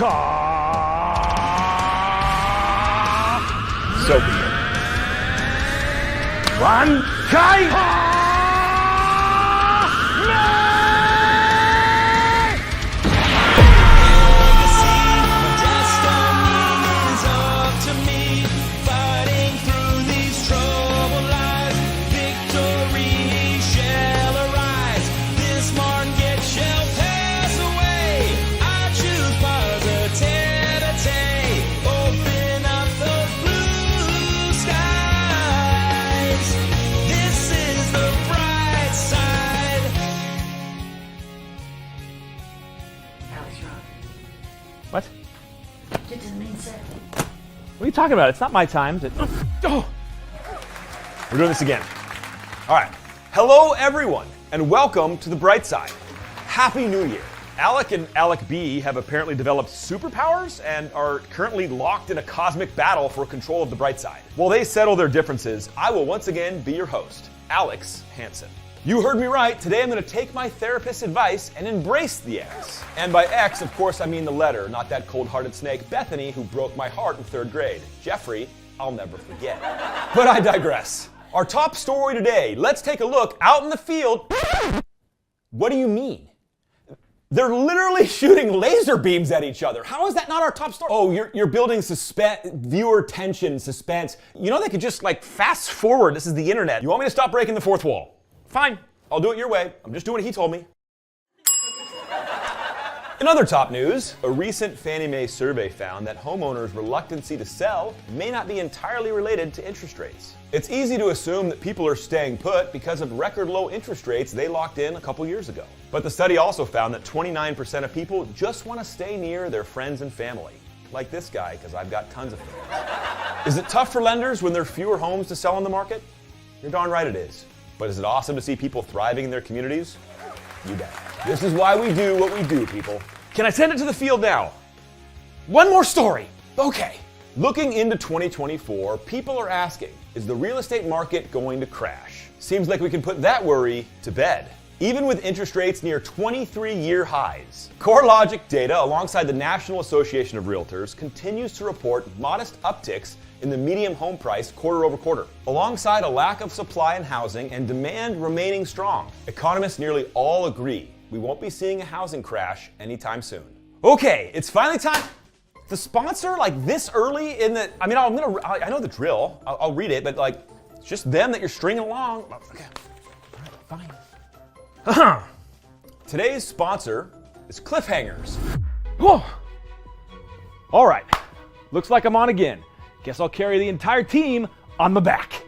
So be it. One, kai! What? It doesn't mean so. What are you talking about? It's not my time. Oh. We're doing this again. All right. Hello, everyone, and welcome to the bright side. Happy New Year. Alec and Alec B have apparently developed superpowers and are currently locked in a cosmic battle for control of the bright side. While they settle their differences, I will once again be your host, Alex Hansen. You heard me right. Today I'm going to take my therapist's advice and embrace the X. And by X, of course, I mean the letter, not that cold-hearted snake Bethany who broke my heart in 3rd grade. Jeffrey, I'll never forget. But I digress. Our top story today, let's take a look out in the field. What do you mean? They're literally shooting laser beams at each other. How is that not our top story? Oh, you're building viewer tension, suspense. You know they could just fast forward. This is the internet. You want me to stop breaking the fourth wall? Fine, I'll do it your way. I'm just doing what he told me. In other top news, a recent Fannie Mae survey found that homeowners' reluctancy to sell may not be entirely related to interest rates. It's easy to assume that people are staying put because of record low interest rates they locked in a couple years ago. But the study also found that 29% of people just want to stay near their friends and family. Like this guy, because I've got tons of friends. Is it tough for lenders when there are fewer homes to sell on the market? You're darn right it is. But is it awesome to see people thriving in their communities? You bet. This is why we do what we do, people. Can I send it to the field now? One more story. Okay. Looking into 2024, people are asking, is the real estate market going to crash? Seems like we can put that worry to bed. Even with interest rates near 23-year highs. CoreLogic data, alongside the National Association of Realtors, continues to report modest upticks in the median home price quarter over quarter, alongside a lack of supply in housing and demand remaining strong. Economists nearly all agree we won't be seeing a housing crash anytime soon. Okay, it's finally time. The sponsor, this early in the, I know the drill. I'll read it, but it's just them that you're stringing along. Okay, all right, fine. Today's sponsor is Cliffhangers. Whoa. All right, looks like I'm on again. Guess I'll carry the entire team on my back.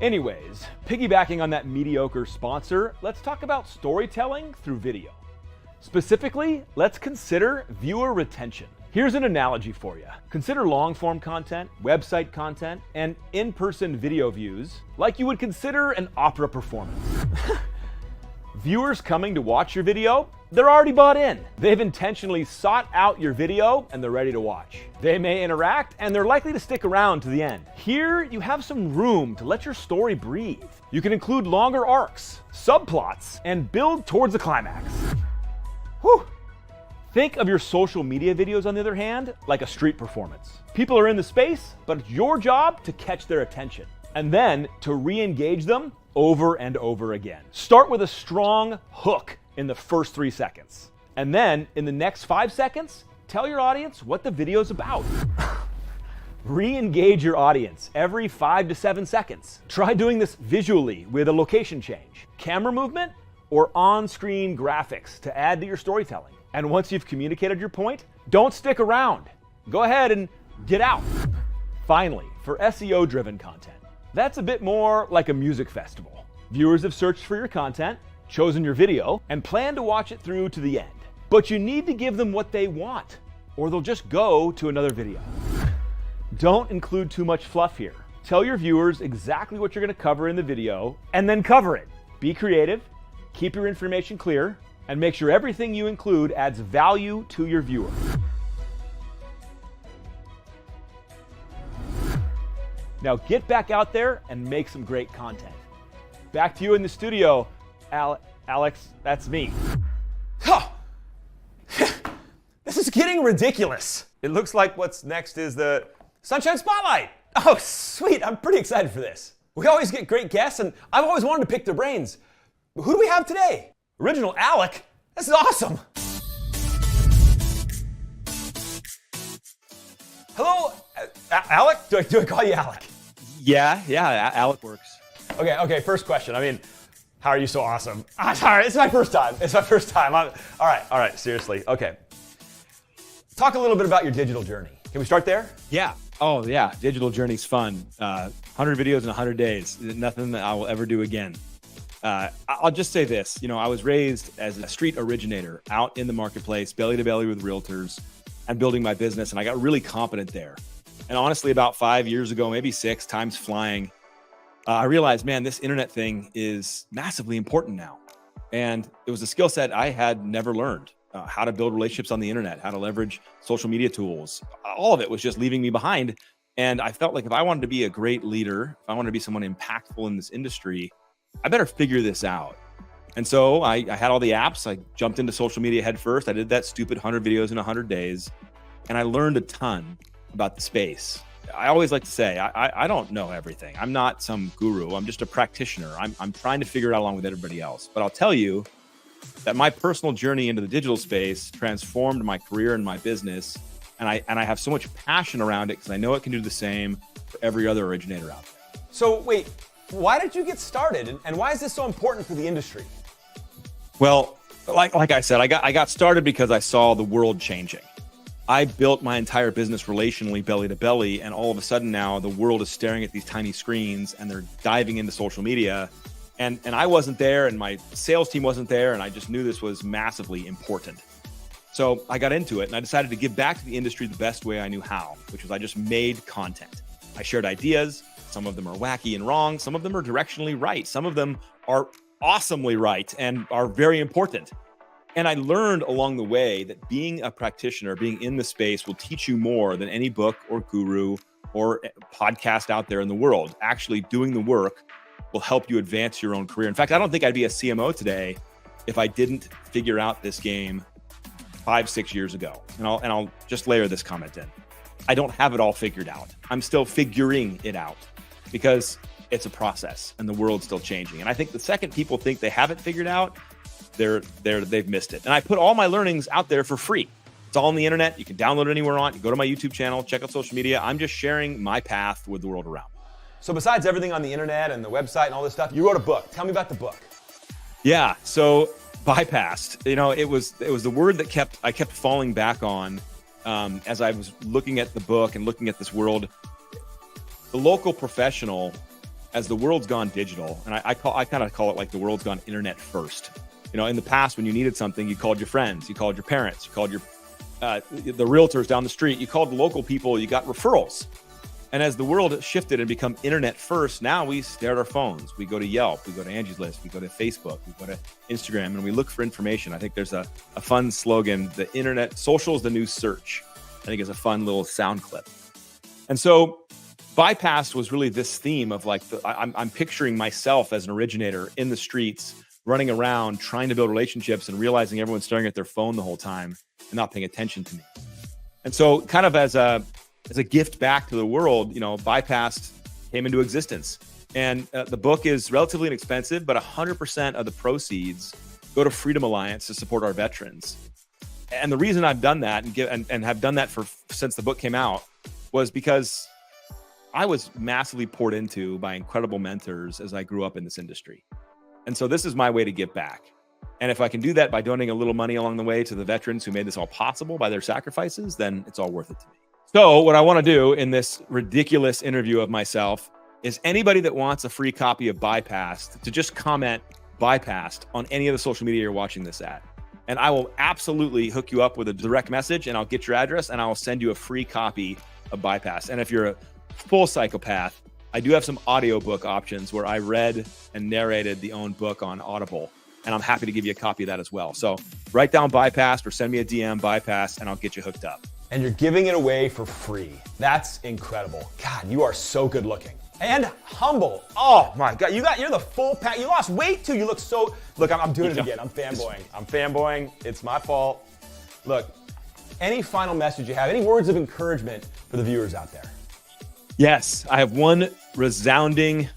Anyways, piggybacking on that mediocre sponsor, let's talk about storytelling through video. Specifically, let's consider viewer retention. Here's an analogy for you. Consider long-form content, website content, and in-person video views like you would consider an opera performance. Viewers coming to watch your video, they're already bought in. They've intentionally sought out your video and they're ready to watch. They may interact and they're likely to stick around to the end. Here, you have some room to let your story breathe. You can include longer arcs, subplots, and build towards the climax. Whew. Think of your social media videos, on the other hand, like a street performance. People are in the space, but it's your job to catch their attention and then to re-engage them over and over again. Start with a strong hook in the first 3 seconds. And then in the next 5 seconds, tell your audience what the video's about. Re-engage your audience every 5 to 7 seconds. Try doing this visually with a location change, camera movement, or on-screen graphics to add to your storytelling. And once you've communicated your point, don't stick around. Go ahead and get out. Finally, for SEO-driven content, that's a bit more like a music festival. Viewers have searched for your content, chosen your video, and plan to watch it through to the end. But you need to give them what they want, or they'll just go to another video. Don't include too much fluff here. Tell your viewers exactly what you're going to cover in the video, and then cover it. Be creative, keep your information clear, and make sure everything you include adds value to your viewer. Now get back out there and make some great content. Back to you in the studio, Alex, that's me. Huh. This is getting ridiculous. It looks like what's next is the Sunshine Spotlight. Oh, sweet, I'm pretty excited for this. We always get great guests, and I've always wanted to pick their brains. Who do we have today? Original Alec? This is awesome. Hello, Alec? Do I call you Alec? Yeah, Alec works. Okay, first question. I mean, how are you so awesome? Sorry, it's my first time. All right, seriously. Okay. Talk a little bit about your digital journey. Can we start there? Yeah. Oh, yeah. Digital journey's fun. 100 videos in 100 days. Nothing that I will ever do again. I'll just say this. I was raised as a street originator out in the marketplace, belly to belly with realtors and building my business. And I got really competent there. And honestly, about 5 years ago, maybe 6, time's flying, I realized, man, this internet thing is massively important now. And it was a skill set I had never learned. How to build relationships on the internet, how to leverage social media tools. All of it was just leaving me behind. And I felt like if I wanted to be a great leader, if I wanted to be someone impactful in this industry, I better figure this out. And so I had all the apps. I jumped into social media head first. I did that stupid 100 videos in 100 days. And I learned a ton about the space. I always like to say, I don't know everything. I'm not some guru. I'm just a practitioner. I'm trying to figure it out along with everybody else. But I'll tell you that my personal journey into the digital space transformed my career and my business. And I have so much passion around it because I know it can do the same for every other originator out there. So wait, why did you get started? And why is this so important for the industry? Well, like I said, I got started because I saw the world changing. I built my entire business relationally, belly to belly, and all of a sudden now the world is staring at these tiny screens and they're diving into social media. And I wasn't there and my sales team wasn't there, and I just knew this was massively important. So I got into it and I decided to give back to the industry the best way I knew how, which was I just made content. I shared ideas. Some of them are wacky and wrong. Some of them are directionally right. Some of them are awesomely right and are very important. And I learned along the way that being a practitioner, being in the space will teach you more than any book or guru or podcast out there in the world. Actually doing the work will help you advance your own career. In fact, I don't think I'd be a CMO today if I didn't figure out this game 5-6 years ago. And I'll just layer this comment in. I don't have it all figured out. I'm still figuring it out because it's a process and the world's still changing. And I think the second people think they have it figured out, they've missed it. And I put all my learnings out there for free. It's all on the internet. You can download it anywhere on. You go to my YouTube channel, check out social media. I'm just sharing my path with the world around. So besides everything on the internet and the website and all this stuff, you wrote a book. Tell me about the book. Yeah. So bypassed, it was the word that I kept falling back on as I was looking at the book and looking at this world. The local professional, as the world's gone digital, and I kind of call it like the world's gone internet first. In the past, when you needed something, you called your friends, you called your parents, you called the realtors down the street, you called the local people, you got referrals. And as the world has shifted and become internet first, now we stare at our phones. We go to Yelp, we go to Angie's List, we go to Facebook, we go to Instagram, and we look for information. I think there's a fun slogan, the internet, social is the new search. I think it's a fun little sound clip. And so Bypassed was really this theme of I'm picturing myself as an originator in the streets, running around, trying to build relationships and realizing everyone's staring at their phone the whole time and not paying attention to me. And so kind of as a gift back to the world, Bypassed came into existence. And the book is relatively inexpensive, but 100% of the proceeds go to Freedom Alliance to support our veterans. And the reason I've done that and have done that since the book came out was because I was massively poured into by incredible mentors as I grew up in this industry. And so this is my way to give back. And if I can do that by donating a little money along the way to the veterans who made this all possible by their sacrifices, then it's all worth it to me. So what I want to do in this ridiculous interview of myself is anybody that wants a free copy of Bypassed to just comment Bypassed on any of the social media you're watching this at. And I will absolutely hook you up with a direct message and I'll get your address and I'll send you a free copy of Bypassed. And if you're a full psychopath, I do have some audiobook options where I read and narrated the own book on Audible. And I'm happy to give you a copy of that as well. So write down Bypassed or send me a DM Bypassed and I'll get you hooked up. And you're giving it away for free. That's incredible. God, you are so good looking. And humble. Oh my God, you're the full pack. You lost weight too. You look so, look, I'm doing it again. I'm fanboying. It's my fault. Look, any final message you have, any words of encouragement for the viewers out there? Yes, I have one resounding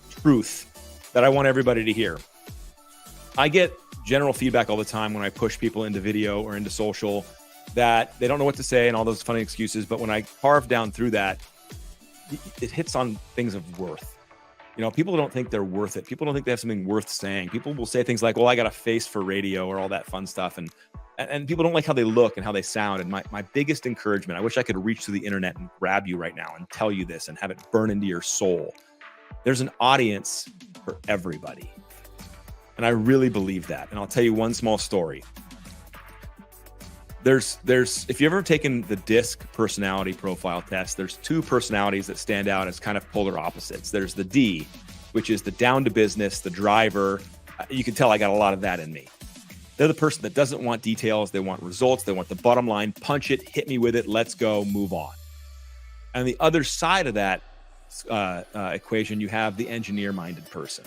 truth that I want everybody to hear. I get general feedback all the time when I push people into video or into social that they don't know what to say and all those funny excuses. But when I carve down through that, it hits on things of worth. People don't think they're worth it. People don't think they have something worth saying. People will say things like, well, I got a face for radio or all that fun stuff. And people don't like how they look and how they sound. And my biggest encouragement, I wish I could reach through the internet and grab you right now and tell you this and have it burn into your soul. There's an audience for everybody. And I really believe that. And I'll tell you one small story. There's if you've ever taken the DISC personality profile test, there's two personalities that stand out as kind of polar opposites. There's the D, which is the down to business, the driver. You can tell I got a lot of that in me. They're the person that doesn't want details. They want results. They want the bottom line. Punch it, hit me with it. Let's go, move on. And the other side of that equation, you have the engineer-minded person.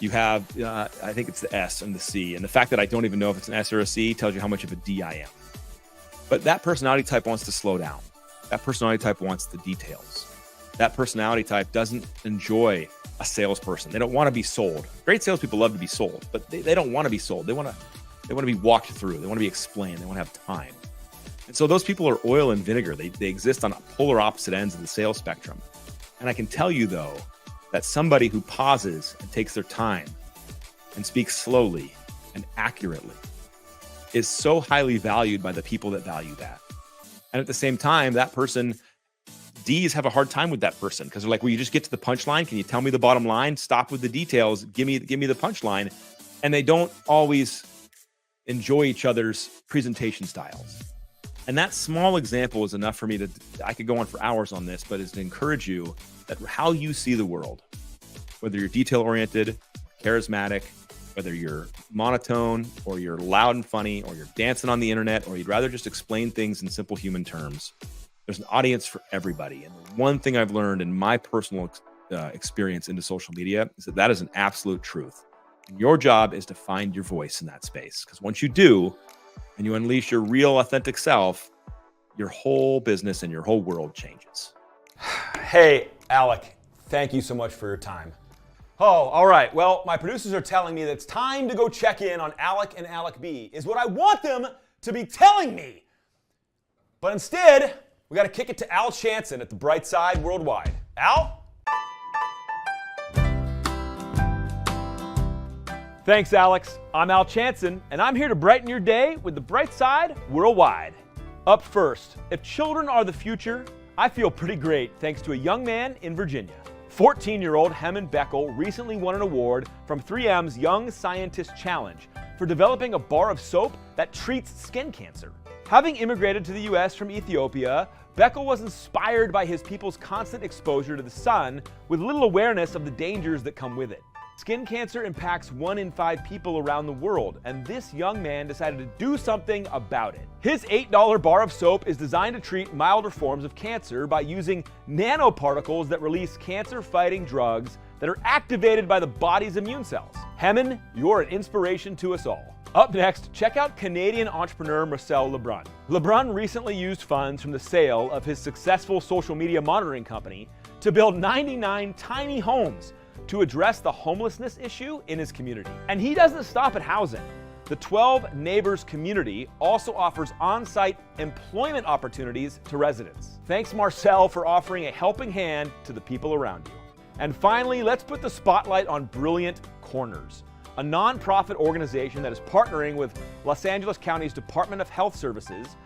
You have, I think it's the S and the C. And the fact that I don't even know if it's an S or a C tells you how much of a D I am. But that personality type wants to slow down. That personality type wants the details. That personality type doesn't enjoy a salesperson. They don't want to be sold. Great salespeople love to be sold, but they don't want to be sold. They want to be walked through. They want to be explained. They want to have time. And so those people are oil and vinegar. They exist on polar opposite ends of the sales spectrum. And I can tell you, though, that somebody who pauses and takes their time and speaks slowly and accurately is so highly valued by the people that value that. And at the same time, that person, D's have a hard time with that person because they're like, will you just get to the punchline? Can you tell me the bottom line? Stop with the details. Give me the punchline. And they don't always enjoy each other's presentation styles. And that small example is enough for me I could go on for hours on this, but is to encourage you that how you see the world, whether you're detail-oriented, charismatic, whether you're monotone or you're loud and funny or you're dancing on the internet or you'd rather just explain things in simple human terms, there's an audience for everybody. And the one thing I've learned in my personal experience into social media is that is an absolute truth. And your job is to find your voice in that space. Because once you do, and you unleash your real authentic self, your whole business and your whole world changes. Hey, Alec, thank you so much for your time. Oh, all right. Well, my producers are telling me that it's time to go check in on Alec and Alec B, is what I want them to be telling me. But instead, we got to kick it to Al Chanson at the Bright Side Worldwide. Al? Thanks, Alex. I'm Al Chanson, and I'm here to brighten your day with the Bright Side Worldwide. Up first, if children are the future, I feel pretty great thanks to a young man in Virginia. 14-year-old Hemant Beckel recently won an award from 3M's Young Scientist Challenge for developing a bar of soap that treats skin cancer. Having immigrated to the U.S. from Ethiopia, Beckel was inspired by his people's constant exposure to the sun with little awareness of the dangers that come with it. Skin cancer impacts 1 in 5 people around the world, and this young man decided to do something about it. His $8 bar of soap is designed to treat milder forms of cancer by using nanoparticles that release cancer-fighting drugs that are activated by the body's immune cells. Hemant, you're an inspiration to us all. Up next, check out Canadian entrepreneur Marcel Lebrun. Lebrun recently used funds from the sale of his successful social media monitoring company to build 99 tiny homes to address the homelessness issue in his community. And he doesn't stop at housing. The 12 Neighbors community also offers on-site employment opportunities to residents. Thanks, Marcel, for offering a helping hand to the people around you. And finally, let's put the spotlight on Brilliant Corners, a nonprofit organization that is partnering with Los Angeles County's Department of Health Services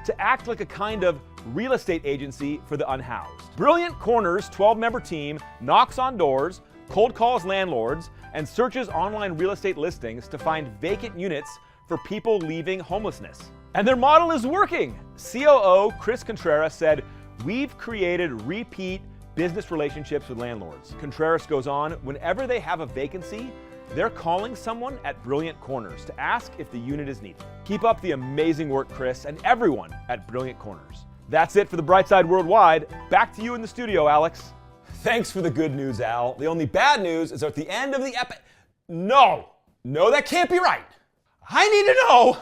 to act like a kind of real estate agency for the unhoused. Brilliant Corners' 12-member team knocks on doors, cold calls landlords, and searches online real estate listings to find vacant units for people leaving homelessness. And their model is working. COO Chris Contreras said, "We've created repeat business relationships with landlords." Contreras goes on, "Whenever they have a vacancy, They're calling someone at Brilliant Corners to ask if the unit is needed. Keep up the amazing work, Chris, and everyone at Brilliant Corners. That's it for the Bright Side Worldwide. Back to you in the studio, Alex. Thanks for the good news, Al. The only bad news is at the end of the No, that can't be right. I need to know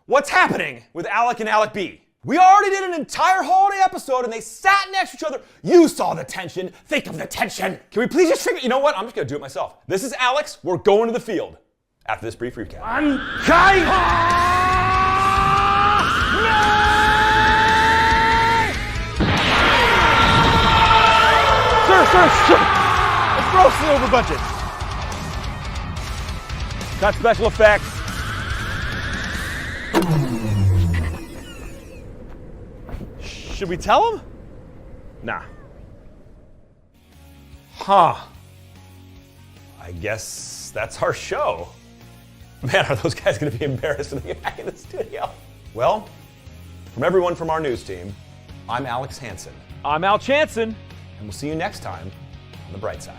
what's happening with Alec and Alec B. We already did an entire holiday episode and they sat next to each other. You saw the tension. Think of the tension. Can we please just figure, you know what? I'm just gonna do it myself. This is Alex. We're going to the field after this brief recap. Sir. It's grossly over budget. Got special effects. Should we tell him? Nah. Huh. I guess that's our show. Man, are those guys going to be embarrassed when they get back in the studio? Well, from everyone from our news team, I'm Alex Hansen. I'm Al Chanson. And we'll see you next time on The Bright Side.